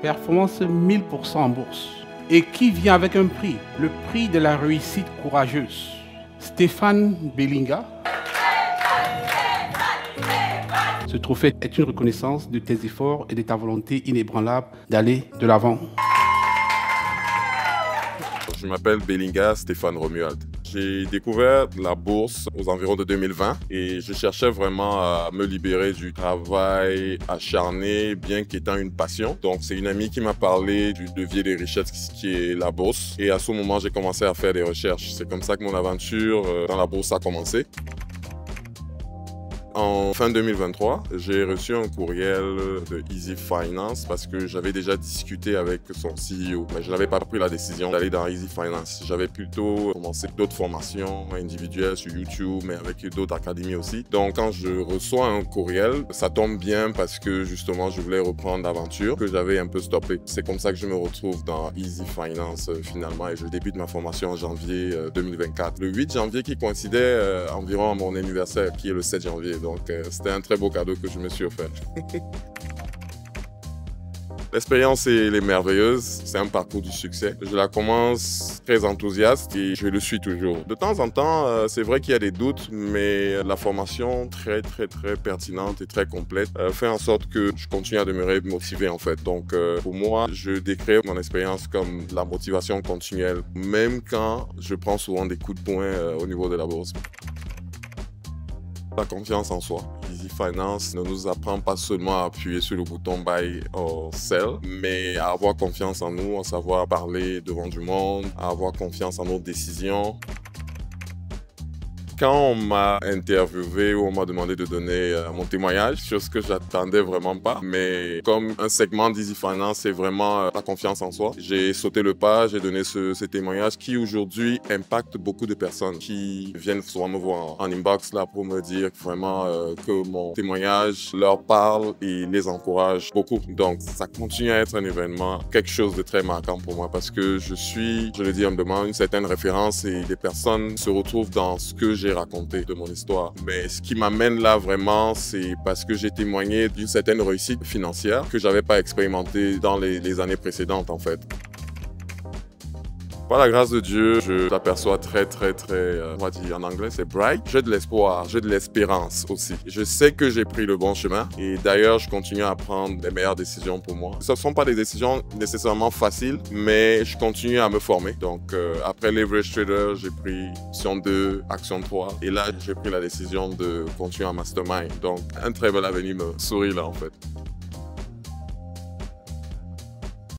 performance 1000% en bourse. Et qui vient avec un prix, le prix de la réussite courageuse. Stéphane Bellinga. Ce trophée est une reconnaissance de tes efforts et de ta volonté inébranlable d'aller de l'avant. Je m'appelle Bellinga Stéphane Romuald. J'ai découvert la bourse aux environs de 2020 et je cherchais vraiment à me libérer du travail acharné, bien qu'étant une passion. Donc c'est une amie qui m'a parlé du levier des richesses qui est la bourse. Et à ce moment, j'ai commencé à faire des recherches. C'est comme ça que mon aventure dans la bourse a commencé. En fin 2023, j'ai reçu un courriel de Easy Finance parce que j'avais déjà discuté avec son CEO, mais je n'avais pas pris la décision d'aller dans Easy Finance. J'avais plutôt commencé d'autres formations individuelles sur YouTube, mais avec d'autres académies aussi. Donc quand je reçois un courriel, ça tombe bien parce que justement, je voulais reprendre l'aventure que j'avais un peu stoppée. C'est comme ça que je me retrouve dans Easy Finance finalement et je débute ma formation en janvier 2024. Le 8 janvier qui coïncidait environ à mon anniversaire, qui est le 7 janvier. Donc, c'était un très beau cadeau que je me suis offert. L'expérience elle est merveilleuse, c'est un parcours du succès. Je la commence très enthousiaste et je le suis toujours. De temps en temps, c'est vrai qu'il y a des doutes, mais la formation très pertinente et très complète fait en sorte que je continue à demeurer motivé en fait. Donc pour moi, je décris mon expérience comme la motivation continuelle, même quand je prends souvent des coups de poing au niveau de la bourse. La confiance en soi. Easy Finance ne nous apprend pas seulement à appuyer sur le bouton Buy or Sell, mais à avoir confiance en nous, à savoir parler devant du monde, à avoir confiance en nos décisions. Quand on m'a interviewé ou on m'a demandé de donner mon témoignage, chose que j'attendais vraiment pas, mais comme un segment d'Easy Finance, c'est vraiment la confiance en soi. J'ai sauté le pas, j'ai donné ce témoignage qui aujourd'hui impacte beaucoup de personnes qui viennent souvent me voir en inbox là pour me dire vraiment que mon témoignage leur parle et les encourage beaucoup. Donc ça continue à être un événement, quelque chose de très marquant pour moi parce que je le dis humblement, une certaine référence et les personnes se retrouvent dans ce que j'ai raconté de mon histoire. Mais ce qui m'amène là vraiment, c'est parce que j'ai témoigné d'une certaine réussite financière que j'avais pas expérimentée dans les années précédentes en fait. Par la grâce de Dieu, je l'aperçois très, on va dire en anglais, c'est bright. J'ai de l'espoir, j'ai de l'espérance aussi. Je sais que j'ai pris le bon chemin et d'ailleurs, je continue à prendre les meilleures décisions pour moi. Ce ne sont pas des décisions nécessairement faciles, mais je continue à me former. Donc, après Leverage Trader, j'ai pris Action 2, Action 3 et là, j'ai pris la décision de continuer en Mastermind. Donc, un très bel avenir me sourit là en fait.